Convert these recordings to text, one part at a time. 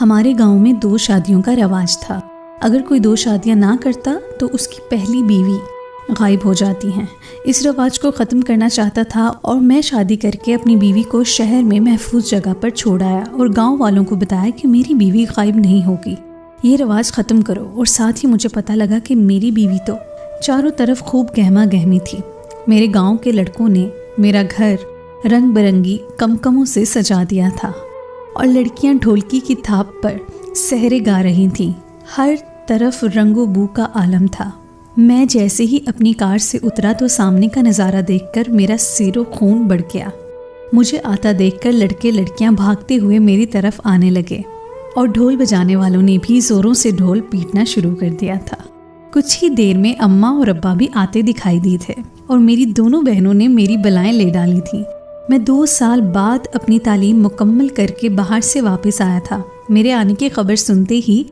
ہمارے گاؤں میں 2 شادیوں کا رواج تھا۔ اگر کوئی 2 شادیاں نہ کرتا تو اس کی پہلی بیوی غائب ہو جاتی ہیں۔ اس رواج کو ختم کرنا چاہتا تھا اور میں شادی کر کے اپنی بیوی کو شہر میں محفوظ جگہ پر چھوڑ آیا اور گاؤں والوں کو بتایا کہ میری بیوی غائب نہیں ہوگی، یہ رواج ختم کرو۔ اور ساتھ ہی مجھے پتہ لگا کہ میری بیوی تو چاروں طرف خوب گہما گہمی تھی۔ میرے گاؤں کے لڑکوں نے میرا گھر رنگ برنگی کمکموں سے سجا دیا تھا اور لڑکیاں ڈھولکی کی تھاپ پر سحرے گا رہی تھیں۔ ہر طرف رنگ و بو کا عالم تھا۔ میں جیسے ہی اپنی کار سے اترا تو سامنے کا نظارہ دیکھ کر میرا سیر و خون بڑھ گیا۔ مجھے آتا دیکھ کر لڑکے لڑکیاں بھاگتے ہوئے میری طرف آنے لگے اور ڈھول بجانے والوں نے بھی زوروں سے ڈھول پیٹنا شروع کر دیا تھا۔ کچھ ہی دیر میں اماں اور ابا بھی آتے دکھائی دی تھے اور میری دونوں بہنوں نے میری بلائیں لے ڈالی تھیں۔ میں 2 سال بعد اپنی تعلیم مکمل کر کے باہر سے واپس آیا تھا۔ میرے آنے کی خبر سنتے ہی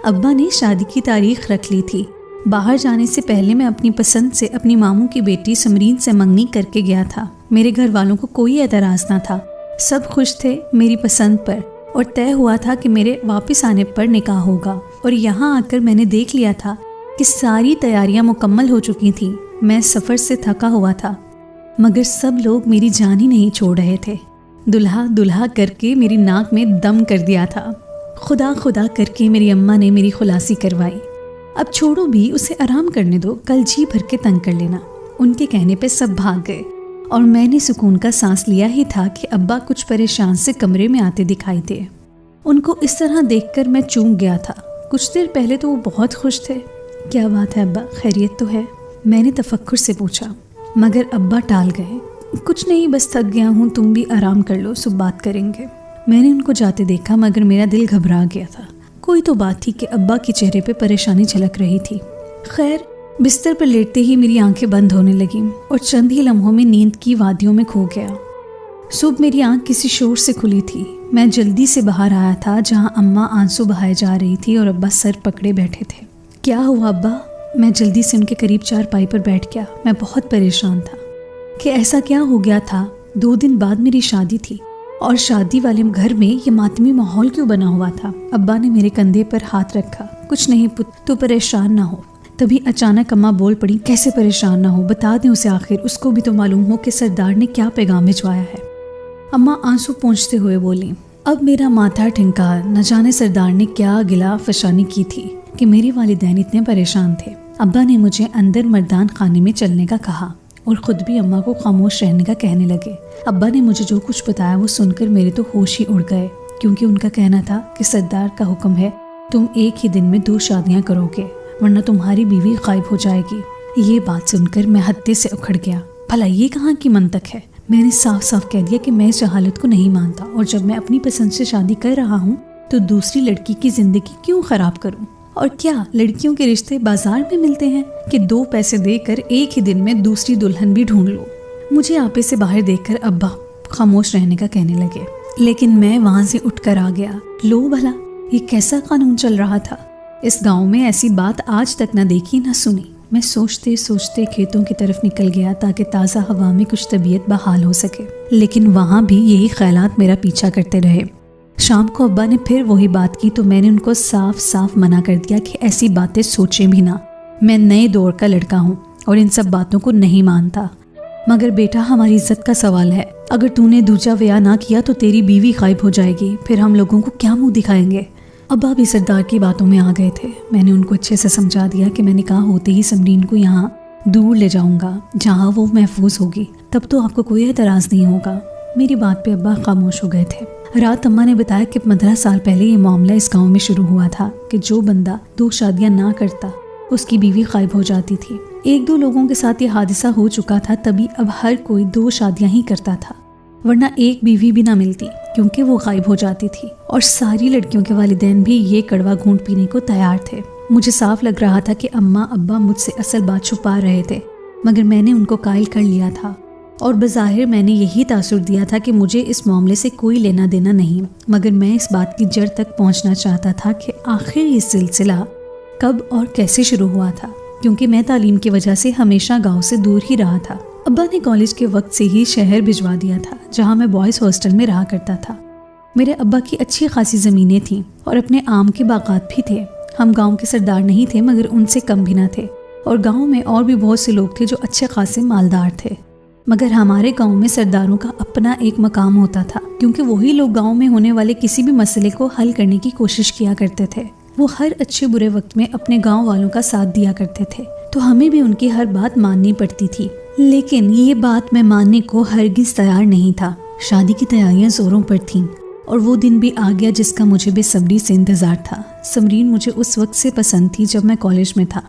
ابا نے شادی کی تاریخ رکھ لی تھی۔ باہر جانے سے پہلے میں اپنی پسند سے اپنی ماموں کی بیٹی سمرین سے منگنی کر کے گیا تھا۔ میرے گھر والوں کو کوئی اعتراض نہ تھا، سب خوش تھے میری پسند پر اور طے ہوا تھا کہ میرے واپس آنے پر نکاح ہوگا۔ اور یہاں آ کر میں نے دیکھ لیا تھا کہ ساری تیاریاں مکمل ہو چکی تھیں۔ میں سفر سے تھکا ہوا تھا مگر سب لوگ میری جان ہی نہیں چھوڑ رہے تھے۔ دلہا دلہا کر کے میری ناک میں دم کر دیا تھا۔ خدا خدا کر کے میری اماں نے میری خلاصی کروائی۔ اب چھوڑو بھی، اسے آرام کرنے دو، کل جی بھر کے تنگ کر لینا۔ ان کے کہنے پہ سب بھاگ گئے اور میں نے سکون کا سانس لیا ہی تھا کہ ابا کچھ پریشان سے کمرے میں آتے دکھائی دے۔ ان کو اس طرح دیکھ کر میں چونک گیا تھا۔ کچھ دیر پہلے تو وہ بہت خوش تھے۔ کیا بات ہے ابا، خیریت تو ہے؟ میں نے تفکر سے پوچھا مگر ابا ٹال گئے۔ کچھ نہیں، بس تھک گیا ہوں، تم بھی آرام کر لو، صبح بات کریں گے۔ میں نے ان کو جاتے دیکھا مگر میرا دل گھبرا گیا تھا۔ کوئی تو بات تھی کہ ابا کے چہرے پہ پریشانی جھلک رہی تھی۔ خیر، بستر پر لیٹتے ہی میری آنکھیں بند ہونے لگیں اور چند ہی لمحوں میں نیند کی وادیوں میں کھو گیا۔ صبح میری آنکھ کسی شور سے کھلی تھی۔ میں جلدی سے باہر آیا تھا جہاں اماں آنسو بہائے جا رہی تھی اور ابا سر پکڑے بیٹھے تھے۔ کیا ہوا ابا؟ میں جلدی سے ان کے قریب چارپائی پر بیٹھ گیا۔ میں بہت پریشان تھا کہ ایسا کیا ہو گیا تھا۔ 2 دن بعد میری شادی تھی اور شادی والے گھر میں یہ ماتمی ماحول کیوں بنا ہوا تھا؟ ابا نے میرے کندھے پر ہاتھ رکھا۔ کچھ نہیں پت، تو پریشان نہ ہو۔ تبھی اچانک اماں بول پڑی، کیسے پریشان نہ ہو، بتا دیں اسے، آخر اس کو بھی تو معلوم ہو کہ سردار نے کیا پیغام بھجوایا ہے۔ اماں آنسو پونچھتے ہوئے بولیں، اب میرا ماتھا ٹھنکا، نہ جانے سردار نے کیا گلا فشانی کی تھی کہ میرے والدین اتنے پریشان تھے۔ ابا نے مجھے اندر مردان خانے میں چلنے کا کہا اور خود بھی اماں کو خاموش رہنے کا کہنے لگے۔ ابا نے مجھے جو کچھ بتایا وہ سن کر میرے تو ہوش ہی اڑ گئے، کیونکہ ان کا کہنا تھا کہ سردار کا حکم ہے تم ایک ہی دن میں 2 شادیاں کرو گے ورنہ تمہاری بیوی غائب ہو جائے گی۔ یہ بات سن کر میں ہتے سے اکھڑ گیا۔ بھلا یہ کہاں کی منطق ہے؟ میں نے صاف صاف کہہ دیا کہ میں اس جہالت کو نہیں مانتا اور جب میں اپنی پسند سے شادی کر رہا ہوں تو دوسری لڑکی کی زندگی کیوں خراب کروں؟ اور کیا لڑکیوں کے رشتے بازار میں ملتے ہیں کہ 2 پیسے دے کر ایک ہی دن میں دوسری دلہن بھی ڈھونڈ لو؟ مجھے آپے سے باہر دیکھ کر ابا خاموش رہنے کا کہنے لگے، لیکن میں وہاں سے اٹھ کر آ گیا۔ لو بھلا، یہ کیسا قانون چل رہا تھا؟ اس گاؤں میں ایسی بات آج تک نہ دیکھی نہ سنی۔ میں سوچتے سوچتے کھیتوں کی طرف نکل گیا تاکہ تازہ ہوا میں کچھ طبیعت بحال ہو سکے، لیکن وہاں بھی یہی خیالات میرا پیچھا کرتے رہے۔ شام کو ابا نے پھر وہی بات کی تو میں نے ان کو صاف صاف منع کر دیا کہ ایسی باتیں سوچیں بھی نہ۔ میں نئے دور کا لڑکا ہوں اور ان سب باتوں کو نہیں مانتا۔ مگر بیٹا، ہماری عزت کا سوال ہے، اگر تو نے دوجا بیاہ نہ کیا تو تیری بیوی غائب ہو جائے گی، پھر ہم لوگوں کو کیا منہ دکھائیں گے؟ ابا بھی سردار کی باتوں میں آ گئے تھے۔ میں نے ان کو اچھے سے سمجھا دیا کہ میں نکاح ہوتے ہی سمرین کو یہاں دور لے جاؤں گا جہاں وہ محفوظ ہوگی، تب تو آپ کو کوئی اعتراض نہیں ہوگا۔ میری بات پہ ابا خاموش ہو گئے تھے۔ رات اماں نے بتایا کہ 15 سال پہلے یہ معاملہ اس گاؤں میں شروع ہوا تھا کہ جو بندہ 2 شادیاں نہ کرتا اس کی بیوی غائب ہو جاتی تھی۔ 1-2 لوگوں کے ساتھ یہ حادثہ ہو چکا تھا، تبھی اب ہر کوئی 2 شادیاں ہی کرتا تھا، ورنہ ایک بیوی بھی نہ ملتی کیونکہ وہ غائب ہو جاتی تھی۔ اور ساری لڑکیوں کے والدین بھی یہ کڑوا گھونٹ پینے کو تیار تھے۔ مجھے صاف لگ رہا تھا کہ اماں ابا مجھ سے اصل بات چھپا رہے تھے، مگر میں نے ان کو قائل کر لیا تھا اور بظاہر میں نے یہی تاثر دیا تھا کہ مجھے اس معاملے سے کوئی لینا دینا نہیں، مگر میں اس بات کی جڑ تک پہنچنا چاہتا تھا کہ آخر یہ سلسلہ کب اور کیسے شروع ہوا تھا، کیونکہ میں تعلیم کی وجہ سے ہمیشہ گاؤں سے دور ہی رہا تھا۔ ابا نے کالج کے وقت سے ہی شہر بھجوا دیا تھا جہاں میں بوائز ہاسٹل میں رہا کرتا تھا۔ میرے ابا کی اچھی خاصی زمینیں تھیں اور اپنے آم کے باغات بھی تھے۔ ہم گاؤں کے سردار نہیں تھے مگر ان سے کم بھی نہ تھے، اور گاؤں میں اور بھی بہت سے لوگ تھے جو اچھے خاصے مالدار تھے، مگر ہمارے گاؤں میں سرداروں کا اپنا ایک مقام ہوتا تھا، کیونکہ وہی لوگ گاؤں میں ہونے والے کسی بھی مسئلے کو حل کرنے کی کوشش کیا کرتے تھے۔ وہ ہر اچھے برے وقت میں اپنے گاؤں والوں کا ساتھ دیا کرتے تھے، تو ہمیں بھی ان کی ہر بات ماننی پڑتی تھی۔ لیکن یہ بات میں ماننے کو ہرگز تیار نہیں تھا۔ شادی کی تیاریاں زوروں پر تھیں اور وہ دن بھی آ گیا جس کا مجھے بے صبری سے انتظار تھا۔ سمرین مجھے اس وقت سے پسند تھی جب میں کالج میں تھا۔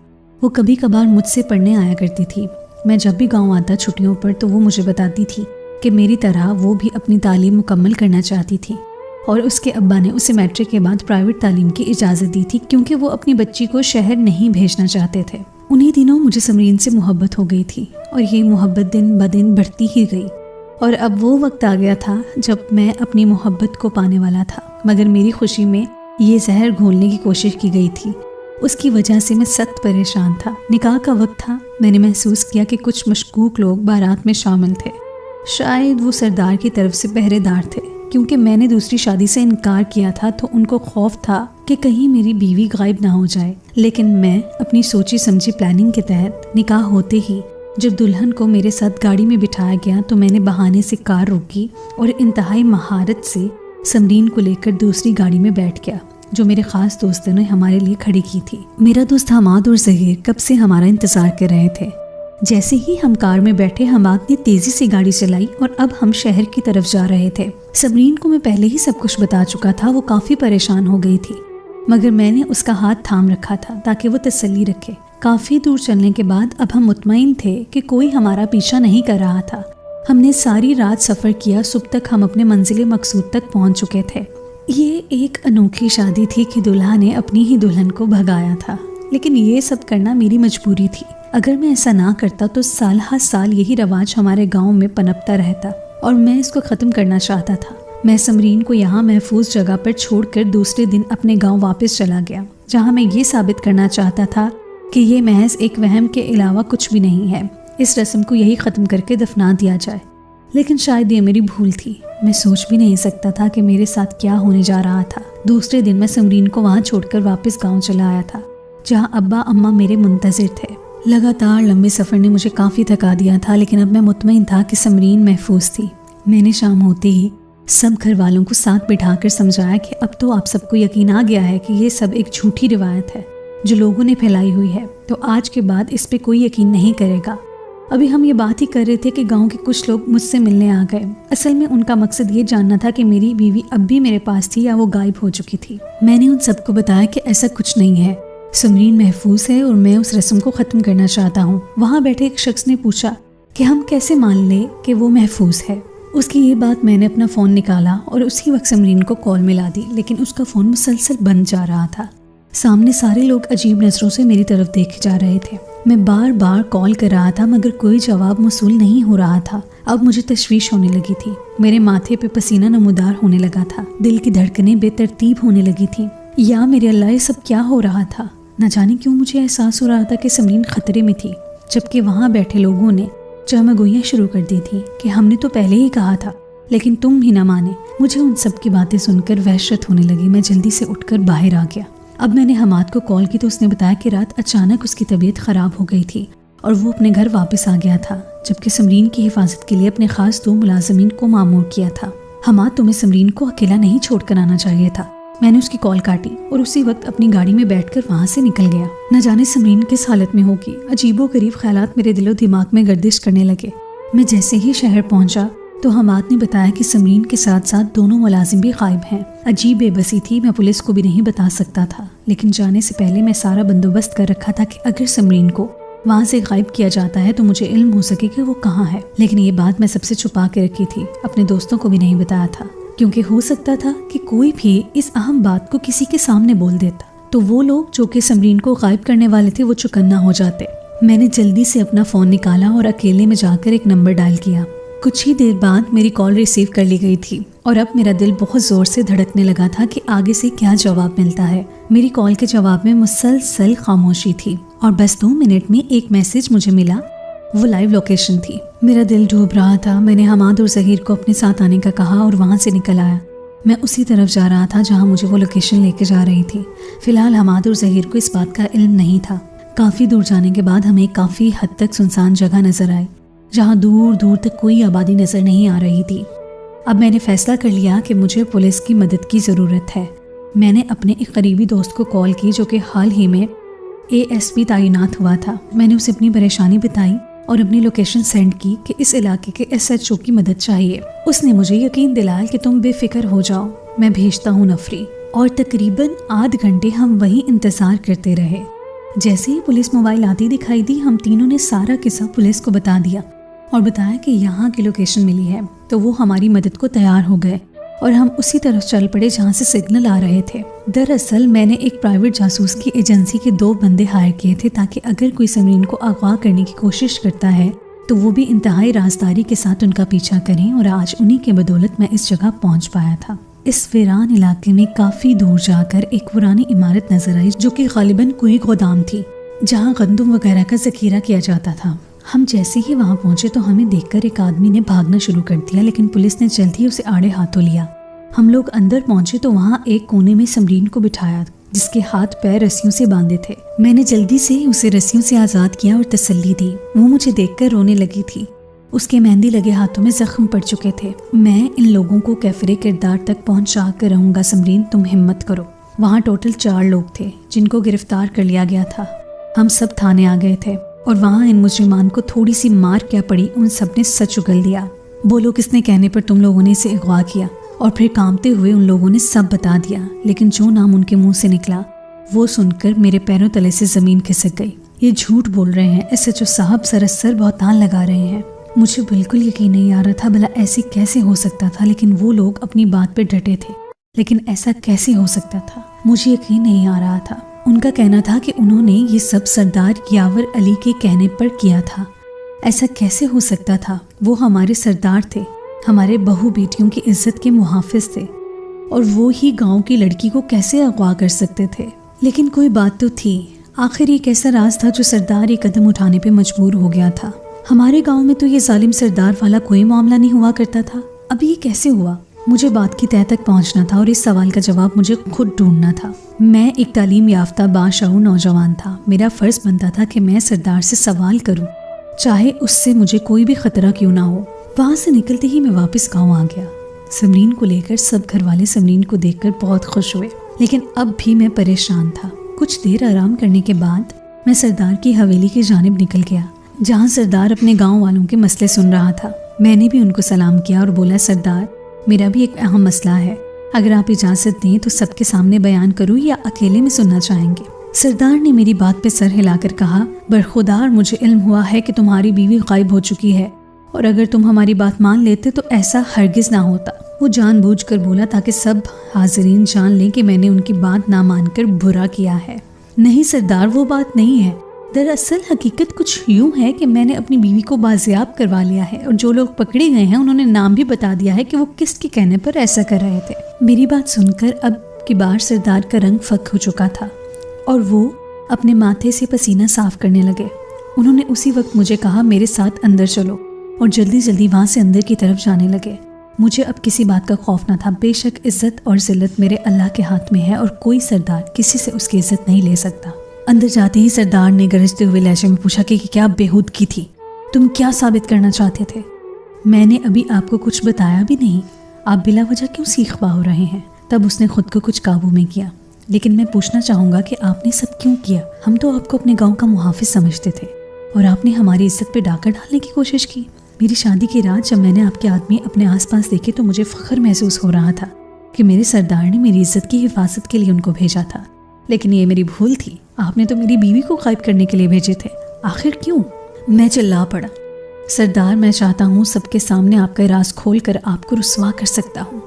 وہ کبھی کبھار مجھ سے پڑھنے آیا کرتی تھی۔ میں جب بھی گاؤں آتا چھٹیوں پر تو وہ مجھے بتاتی تھی کہ میری طرح وہ بھی اپنی تعلیم مکمل کرنا چاہتی تھی، اور اس کے ابا نے اسے میٹرک کے بعد پرائیویٹ تعلیم کی اجازت دی تھی کیونکہ وہ اپنی بچی کو شہر نہیں بھیجنا چاہتے تھے۔ انہی دنوں مجھے سمرین سے محبت ہو گئی تھی، اور یہ محبت دن بدن بڑھتی ہی گئی، اور اب وہ وقت آ گیا تھا جب میں اپنی محبت کو پانے والا تھا، مگر میری خوشی میں یہ زہر گھولنے کی کوشش کی گئی تھی۔ اس کی وجہ سے میں سخت پریشان تھا۔ نکاح کا وقت تھا۔ میں نے محسوس کیا کہ کچھ مشکوک لوگ بارات میں شامل تھے۔ شاید وہ سردار کی طرف سے پہرے دار تھے، کیونکہ میں نے دوسری شادی سے انکار کیا تھا تو ان کو خوف تھا کہ کہیں میری بیوی غائب نہ ہو جائے۔ لیکن میں اپنی سوچی سمجھی پلاننگ کے تحت نکاح ہوتے ہی جب دلہن کو میرے ساتھ گاڑی میں بٹھایا گیا تو میں نے بہانے سے کار روکی اور انتہائی مہارت سے سمرین کو لے کر دوسری گاڑی میں بیٹھ گیا جو میرے خاص دوستوں نے ہمارے لیے کھڑی کی تھی۔ میرا دوست حماد اور ظہیر کب سے ہمارا انتظار کر رہے تھے۔ جیسے ہی ہم کار میں بیٹھے حماد نے تیزی سے گاڑی چلائی اور اب ہم شہر کی طرف جا رہے تھے۔ سمرین کو میں پہلے ہی سب کچھ بتا چکا تھا، وہ کافی پریشان ہو گئی تھی، مگر میں نے اس کا ہاتھ تھام رکھا تھا تاکہ وہ تسلی رکھے۔ کافی دور چلنے کے بعد اب ہم مطمئن تھے کہ کوئی ہمارا پیچھا نہیں کر رہا تھا۔ ہم نے ساری رات سفر کیا، صبح تک ہم اپنے منزل مقصود تک پہنچ چکے تھے۔ یہ ایک انوکھی شادی تھی کہ دلہا نے اپنی ہی دلہن کو بھگایا تھا، لیکن یہ سب کرنا میری مجبوری تھی۔ اگر میں ایسا نہ کرتا تو سال ہر سال یہی رواج ہمارے گاؤں میں پنپتا رہتا، اور میں اس کو ختم کرنا چاہتا تھا۔ میں سمرین کو یہاں محفوظ جگہ پر چھوڑ کر دوسرے دن اپنے گاؤں واپس چلا گیا، جہاں میں یہ ثابت کرنا چاہتا تھا کہ یہ محض ایک وہم کے علاوہ کچھ بھی نہیں ہے، اس رسم کو یہی ختم کر کے دفنا دیا جائے۔ لیکن شاید یہ میری بھول تھی، میں سوچ بھی نہیں سکتا تھا کہ میرے ساتھ کیا ہونے جا رہا تھا۔ دوسرے دن میں سمرین کو وہاں چھوڑ کر واپس گاؤں چلا آیا تھا، جہاں ابا اماں میرے منتظر تھے۔ لگاتار لمبے سفر نے مجھے کافی تھکا دیا تھا، لیکن اب میں مطمئن تھا کہ سمرین محفوظ تھی۔ میں نے شام ہوتے ہی سب گھر والوں کو ساتھ بٹھا کر سمجھایا کہ اب تو آپ سب کو یقین آ گیا ہے کہ یہ سب ایک جھوٹی روایت ہے جو لوگوں نے پھیلائی ہوئی ہے، تو آج کے بعد اس پہ کوئی یقین نہیں کرے گا۔ ابھی ہم یہ بات ہی کر رہے تھے کہ گاؤں کے کچھ لوگ مجھ سے ملنے آ گئے۔ اصل میں ان کا مقصد یہ جاننا تھا کہ میری بیوی اب بھی میرے پاس تھی یا وہ غائب ہو چکی تھی۔ میں نے ان سب کو بتایا کہ ایسا کچھ نہیں ہے، سمرین محفوظ ہے اور میں اس رسم کو ختم کرنا چاہتا ہوں۔ وہاں بیٹھے ایک شخص نے پوچھا کہ ہم کیسے مان لیں کہ وہ محفوظ ہے۔ اس کی یہ بات میں نے اپنا فون نکالا اور اسی وقت سمرین کو کال ملا دی، لیکن اس کا فون مسلسل بند جا رہا تھا۔ سامنے سارے لوگ عجیب نظروں سے میری طرف دیکھے جا رہے تھے۔ میں بار بار کال کر رہا تھا مگر کوئی جواب موصول نہیں ہو رہا تھا۔ اب مجھے تشویش ہونے لگی تھی، میرے ماتھے پہ پسینہ نمودار ہونے لگا تھا، دل کی دھڑکنیں بے ترتیب ہونے لگی تھیں۔ یا میرے اللہ، یہ سب کیا ہو رہا تھا؟ نہ جانے کیوں مجھے احساس ہو رہا تھا کہ سمرین خطرے میں تھی، جبکہ وہاں بیٹھے لوگوں نے جامع گوئیاں شروع کر دی تھی کہ ہم نے تو پہلے ہی کہا تھا لیکن تم بھی نہ مانے۔ مجھے ان سب کی باتیں سن کر وحشت ہونے لگی۔ میں جلدی سے اٹھ کر باہر آ گیا۔ اب میں نے حماد کو کال کی تو اس نے بتایا کہ رات اچانک اس کی طبیعت خراب ہو گئی تھی اور وہ اپنے گھر واپس آ گیا تھا، جبکہ سمرین کی حفاظت کے لیے اپنے خاص 2 ملازمین کو مامور کیا تھا۔ حماد، تمہیں سمرین کو اکیلا نہیں چھوڑ کر آنا چاہیے تھا۔ میں نے اس کی کال کاٹی اور اسی وقت اپنی گاڑی میں بیٹھ کر وہاں سے نکل گیا۔ نہ جانے سمرین کس حالت میں ہوگی۔ عجیب و غریب خیالات میرے دل و دماغ میں گردش کرنے لگے۔ میں جیسے ہی شہر پہنچا تو حماد نے بتایا کہ سمرین کے ساتھ ساتھ 2 ملازم بھی غائب ہیں۔ عجیب بے بسی تھی، میں پولیس کو بھی نہیں بتا سکتا تھا، لیکن جانے سے پہلے میں سارا بندوبست کر رکھا تھا کہ اگر سمرین کو وہاں سے غائب کیا جاتا ہے تو مجھے علم ہو سکے کہ وہ کہاں ہے۔ لیکن یہ بات میں سب سے چھپا کے رکھی تھی، اپنے دوستوں کو بھی نہیں بتایا تھا، کیونکہ ہو سکتا تھا کہ کوئی بھی اس اہم بات کو کسی کے سامنے بول دیتا تو وہ لوگ جو کہ سمرین کو غائب کرنے والے تھے وہ چکنا ہو جاتے۔ میں نے جلدی سے اپنا فون نکالا اور اکیلے میں جا کر ایک نمبر ڈائل کیا۔ کچھ ہی دیر بعد میری کال ریسیو کر لی گئی تھی اور اب میرا دل بہت زور سے دھڑکنے لگا تھا کہ آگے سے کیا جواب ملتا ہے۔ میری کال کے جواب میں مسلسل خاموشی تھی اور بس 2 منٹ میں ایک میسج مجھے ملا، وہ لائیو لوکیشن تھی۔ میرا دل ڈوب رہا تھا۔ میں نے حماد اور ظہیر کو اپنے ساتھ آنے کا کہا اور وہاں سے نکل آیا۔ میں اسی طرف جا رہا تھا جہاں مجھے وہ لوکیشن لے کے جا رہی تھی۔ فی الحال حماد اور ظہیر کو اس بات کا علم نہیں تھا۔ کافی دور جانے کے بعد ہمیں کافی حد تک سنسان جگہ نظر آئی جہاں دور دور تک کوئی آبادی نظر نہیں آ رہی تھی۔ اب میں نے فیصلہ کر لیا کہ مجھے پولیس کی مدد کی ضرورت ہے۔ میں نے اپنے ایک قریبی دوست کو کال کی جو کہ حال ہی میں ASP تعینات ہوا تھا۔ میں نے اسے اپنی پریشانی بتائی اور اپنی لوکیشن سینڈ کی کہ اس علاقے کے SHO کی مدد چاہیے۔ اس نے مجھے یقین دلایا کہ تم بے فکر ہو جاؤ، میں بھیجتا ہوں نفری۔ اور تقریباً آدھ گھنٹے ہم وہیں انتظار کرتے رہے۔ جیسے ہی پولیس موبائل آتی دکھائی دی، ہم تینوں نے سارا قصہ پولیس کو بتا دیا اور بتایا کہ یہاں کی لوکیشن ملی ہے، تو وہ ہماری مدد کو تیار ہو گئے اور ہم اسی طرف چل پڑے جہاں سے سگنل آ رہے تھے۔ دراصل میں نے ایک پرائیویٹ جاسوس کی ایجنسی کے 2 بندے ہائر کیے تھے تاکہ اگر کوئی سمرین کو اغوا کرنے کی کوشش کرتا ہے تو وہ بھی انتہائی رازداری کے ساتھ ان کا پیچھا کریں، اور آج انہی کے بدولت میں اس جگہ پہنچ پایا تھا۔ اس ویران علاقے میں کافی دور جا کر ایک پرانی عمارت نظر آئی جو کہ غالباً کوئی گودام تھی جہاں گندم وغیرہ کا ذخیرہ کیا جاتا تھا۔ ہم جیسے ہی وہاں پہنچے تو ہمیں دیکھ کر ایک آدمی نے بھاگنا شروع کر دیا، لیکن پولیس نے جلد ہی اسے آڑے ہاتھوں لیا۔ ہم لوگ اندر پہنچے تو وہاں ایک کونے میں سمرین کو بٹھایا جس کے ہاتھ پیر رسیوں سے باندھے تھے۔ میں نے جلدی سے اسے رسیوں سے آزاد کیا اور تسلی دی۔ وہ مجھے دیکھ کر رونے لگی تھی۔ اس کے مہندی لگے ہاتھوں میں زخم پڑ چکے تھے۔ میں ان لوگوں کو کیفرے کردار تک پہنچا کر رہوں گا سمرین، تم ہمت کرو۔ وہاں ٹوٹل 4 لوگ تھے جن کو گرفتار کر لیا گیا تھا۔ ہم سب تھانے آ گئے تھے اور وہاں ان مجرمان کو تھوڑی سی مار کیا پڑی، ان سب نے سچ اگل دیا۔ بولو کس نے کہنے پر تم لوگوں نے اسے اغوا کیا؟ اور پھر کانپتے ہوئے ان لوگوں نے سب بتا دیا، لیکن جو نام ان کے منہ سے نکلا وہ سن کر میرے پیروں تلے سے زمین کھسک گئی۔ یہ جھوٹ بول رہے ہیں، SHO صاحب سراسر بہتان لگا رہے ہیں۔ مجھے بالکل یقین نہیں آ رہا تھا بھلا ایسے کیسے ہو سکتا تھا، لیکن وہ لوگ اپنی بات پہ ڈٹے تھے۔ لیکن ایسا کیسے ہو سکتا تھا؟ مجھے یقین نہیں آ رہا تھا۔ ان کا کہنا تھا کہ انہوں نے یہ سب سردار یاور علی کے کہنے پر کیا تھا۔ ایسا کیسے ہو سکتا تھا؟ وہ ہمارے سردار تھے، ہمارے بہو بیٹیوں کی عزت کے محافظ تھے، اور وہ ہی گاؤں کی لڑکی کو کیسے اغوا کر سکتے تھے؟ لیکن کوئی بات تو تھی۔ آخر یہ کیسا راز تھا جو سردار یہ قدم اٹھانے پہ مجبور ہو گیا تھا؟ ہمارے گاؤں میں تو یہ ظالم سردار والا کوئی معاملہ نہیں ہوا کرتا تھا، اب یہ کیسے ہوا؟ مجھے بات کی تہہ تک پہنچنا تھا اور اس سوال کا جواب مجھے خود ڈھونڈنا تھا۔ میں ایک تعلیم یافتہ باشعور نوجوان تھا، میرا فرض بنتا تھا کہ میں سردار سے سوال کروں، چاہے اس سے مجھے کوئی بھی خطرہ کیوں نہ ہو۔ وہاں سے نکلتے ہی میں واپس گاؤں آ گیا۔ سمرین کو لے کر سب گھر والے سمرین کو دیکھ کر بہت خوش ہوئے، لیکن اب بھی میں پریشان تھا۔ کچھ دیر آرام کرنے کے بعد میں سردار کی حویلی کی جانب نکل گیا جہاں سردار اپنے گاؤں والوں کے مسئلے سن رہا تھا۔ میں نے بھی ان کو سلام کیا اور بولا، سردار میرا بھی ایک اہم مسئلہ ہے، اگر آپ اجازت دیں تو سب کے سامنے بیان کروں یا اکیلے میں سننا چاہیں گے؟ سردار نے میری بات پہ سر ہلا کر کہا، برخودار مجھے علم ہوا ہے کہ تمہاری بیوی غائب ہو چکی ہے، اور اگر تم ہماری بات مان لیتے تو ایسا ہرگز نہ ہوتا۔ وہ جان بوجھ کر بولا تاکہ سب حاضرین جان لیں کہ میں نے ان کی بات نہ مان کر برا کیا ہے۔ نہیں سردار، وہ بات نہیں ہے۔ دراصل حقیقت کچھ یوں ہے کہ میں نے اپنی بیوی کو بازیاب کروا لیا ہے، اور جو لوگ پکڑے گئے ہیں انہوں نے نام بھی بتا دیا ہے کہ وہ کس کے کہنے پر ایسا کر رہے تھے۔ میری بات سن کر اب کی بار سردار کا رنگ فک ہو چکا تھا اور وہ اپنے ماتھے سے پسینہ صاف کرنے لگے۔ انہوں نے اسی وقت مجھے کہا، میرے ساتھ اندر چلو، اور جلدی جلدی وہاں سے اندر کی طرف جانے لگے۔ مجھے اب کسی بات کا خوف نہ تھا، بے شک عزت اور ذلت میرے اللہ کے ہاتھ میں ہے اور کوئی سردار کسی سے اس کی عزت نہیں لے سکتا۔ اندر جاتے ہی سردار نے گرجتے ہوئے لہجے میں پوچھا کہ کیا بےہودگی تھی؟ تم کیا ثابت کرنا چاہتے تھے؟ میں نے ابھی آپ کو کچھ بتایا بھی نہیں، آپ بلا وجہ کیوں سیخ پا ہو رہے ہیں؟ تب اس نے خود کو کچھ قابو میں کیا، لیکن میں پوچھنا چاہوں گا کہ آپ نے سب کیوں کیا؟ ہم تو آپ کو اپنے گاؤں کا محافظ سمجھتے تھے اور آپ نے ہماری عزت پہ ڈاکہ ڈالنے کی کوشش کی۔ میری شادی کی رات جب میں نے آپ کے آدمی اپنے آس پاس دیکھے تو مجھے فخر محسوس ہو رہا تھا کہ میرے سردار نے میری عزت کی حفاظت کے لیے ان کو بھیجا تھا، لیکن یہ میری بھول تھی۔ آپ نے تو میری بیوی کو غائب کرنے کے لیے بھیجے تھے، آخر کیوں؟ میں چلا پڑا، سردار میں چاہتا ہوں سب کے سامنے آپ کا راز کھول کر آپ کو رسوا کر سکتا ہوں۔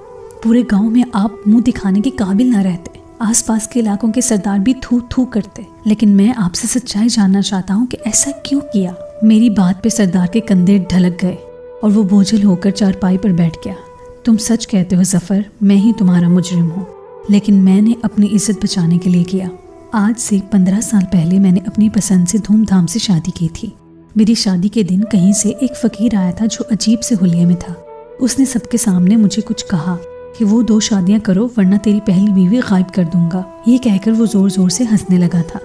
پورے گاؤں میں آپ منہ دکھانے کے قابل نہ رہتے، آس پاس کے علاقوں کے سردار بھی تھو تھو کرتے، لیکن میں آپ سے سچائی جاننا چاہتا ہوں کہ ایسا کیوں کیا؟ میری بات پہ سردار کے کندھے ڈھلک گئے اور وہ بوجھل ہو کر چارپائی پر بیٹھ گیا۔ تم سچ کہتے ہو ظفر، میں ہی تمہارا مجرم ہوں، لیکن میں نے اپنی عزت بچانے کے لیے کیا۔ آج سے 15 سال پہلے میں نے اپنی پسند سے دھوم دھام سے شادی کی تھی۔ میری شادی کے دن کہیں سے ایک فقیر آیا تھا جو عجیب سے حلیے میں تھا۔ اس نے سب کے سامنے مجھے کچھ کہا کہ وہ 2 شادیاں کرو ورنہ تیری پہلی بیوی غائب کر دوں گا۔ یہ کہہ کر وہ زور زور سے ہنسنے لگا تھا۔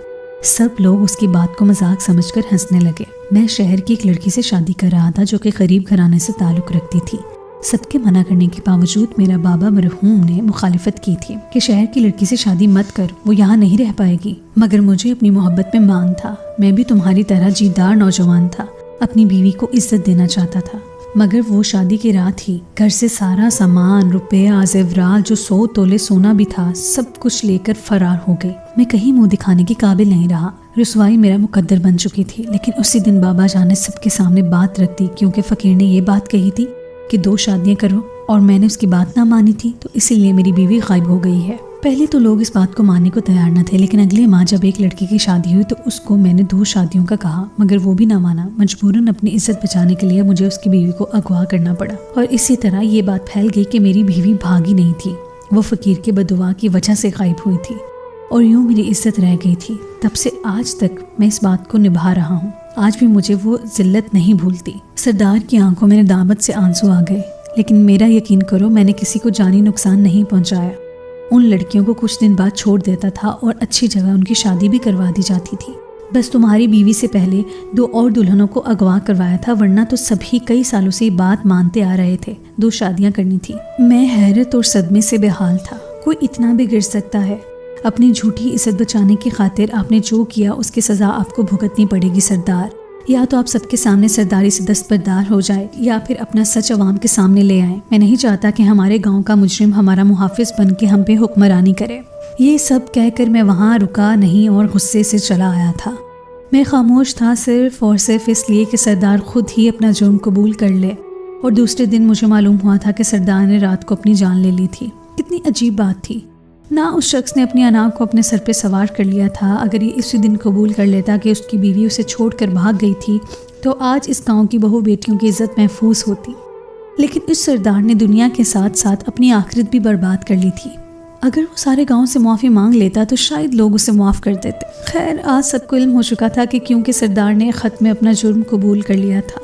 سب لوگ اس کی بات کو مذاق سمجھ کر ہنسنے لگے۔ میں شہر کی ایک لڑکی سے شادی کر رہا تھا جو کہ غریب گھرانے سے تعلق رکھتی تھی۔ سب کے منع کرنے کے باوجود میرا بابا مرحوم نے مخالفت کی تھی کہ شہر کی لڑکی سے شادی مت کر، وہ یہاں نہیں رہ پائے گی۔ مگر مجھے اپنی محبت میں مان تھا۔ میں بھی تمہاری طرح جیدار نوجوان تھا، اپنی بیوی کو عزت دینا چاہتا تھا۔ مگر وہ شادی کی رات ہی گھر سے سارا سامان، روپیہ، زیورات، جو 100 تولے سونا بھی تھا، سب کچھ لے کر فرار ہو گئی۔ میں کہیں منہ دکھانے کے قابل نہیں رہا۔ رسوائی میرا مقدر بن چکی تھی، لیکن اسی دن بابا جان نے سب کے سامنے بات رکھ دی، کیونکہ فقیر نے یہ بات کہی تھی کہ 2 شادیاں کرو، اور میں نے اس کی بات نہ مانی تھی، تو اسی لیے میری بیوی غائب ہو گئی ہے۔ پہلے تو لوگ اس بات کو ماننے کو تیار نہ تھے، لیکن اگلے ماہ جب ایک لڑکی کی شادی ہوئی تو اس کو میں نے 2 شادیوں کا کہا، مگر وہ بھی نہ مانا۔ مجبوراً اپنی عزت بچانے کے لیے مجھے اس کی بیوی کو اغوا کرنا پڑا، اور اسی طرح یہ بات پھیل گئی کہ میری بیوی بھاگی نہیں تھی، وہ فقیر کے بددعا کی وجہ سے غائب ہوئی تھی، اور یوں میری عزت رہ گئی تھی۔ تب سے آج تک میں اس بات کو نبھا رہا ہوں۔ آج بھی مجھے وہ ذلت نہیں بھولتی۔ سردار کی آنکھوں میں ندامت سے آنسو آ گئے، لیکن میرا یقین کرو میں نے کسی کو جانی نقصان نہیں پہنچایا۔ ان لڑکیوں کو کچھ دن بعد چھوڑ دیتا تھا اور اچھی جگہ ان کی شادی بھی کروا دی جاتی تھی۔ بس تمہاری بیوی سے پہلے 2 اور دلہنوں کو اغوا کروایا تھا، ورنہ تو سبھی کئی سالوں سے یہ بات مانتے آ رہے تھے 2 شادیاں کرنی تھی۔ میں حیرت اور صدمے سے بے حال تھا۔ کوئی اتنا بھی گر سکتا ہے؟ اپنی جھوٹی عزت بچانے کی خاطر آپ نے جو کیا اس کی سزا آپ کو بھگتنی پڑے گی سردار۔ یا تو آپ سب کے سامنے سرداری سے دستبردار ہو جائے، یا پھر اپنا سچ عوام کے سامنے لے آئیں۔ میں نہیں چاہتا کہ ہمارے گاؤں کا مجرم ہمارا محافظ بن کے ہم پہ حکمرانی کرے۔ یہ سب کہہ کر میں وہاں رکا نہیں اور غصے سے چلا آیا تھا۔ میں خاموش تھا صرف اور صرف اس لیے کہ سردار خود ہی اپنا جرم قبول کر لے، اور دوسرے دن مجھے معلوم ہوا تھا کہ سردار نے رات کو اپنی جان لے لی تھی۔ کتنی عجیب بات تھی نہ، اس شخص نے اپنی انا کو اپنے سر پہ سوار کر لیا تھا۔ اگر یہ اسی دن قبول کر لیتا کہ اس کی بیوی اسے چھوڑ کر بھاگ گئی تھی تو آج اس گاؤں کی بہو بیٹیوں کی عزت محفوظ ہوتی، لیکن اس سردار نے دنیا کے ساتھ ساتھ اپنی آخرت بھی برباد کر لی تھی۔ اگر وہ سارے گاؤں سے معافی مانگ لیتا تو شاید لوگ اسے معاف کر دیتے۔ خیر، آج سب کو علم ہو چکا تھا کہ کیونکہ سردار نے خط میں اپنا جرم قبول کر لیا تھا،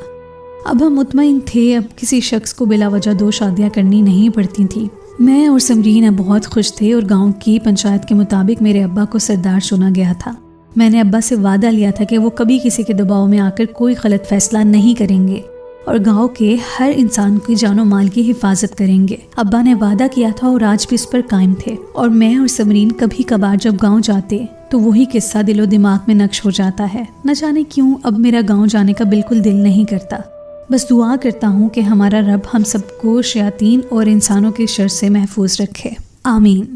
اب ہم مطمئن تھے، اب کسی شخص کو بلا وجہ 2 شادیاں کرنی نہیں پڑتی تھیں۔ میں اور سمرین اب بہت خوش تھے، اور گاؤں کی پنچایت کے مطابق میرے ابا کو سردار چنا گیا تھا۔ میں نے ابا سے وعدہ لیا تھا کہ وہ کبھی کسی کے دباؤ میں آ کر کوئی غلط فیصلہ نہیں کریں گے، اور گاؤں کے ہر انسان کی جان و مال کی حفاظت کریں گے۔ ابا نے وعدہ کیا تھا اور آج بھی اس پر قائم تھے، اور میں اور سمرین کبھی کبھار جب گاؤں جاتے تو وہی قصہ دل و دماغ میں نقش ہو جاتا ہے۔ نہ جانے کیوں اب میرا گاؤں جانے کا بالکل دل نہیں کرتا۔ بس دعا کرتا ہوں کہ ہمارا رب ہم سب کو شیاطین اور انسانوں کے شر سے محفوظ رکھے، آمین۔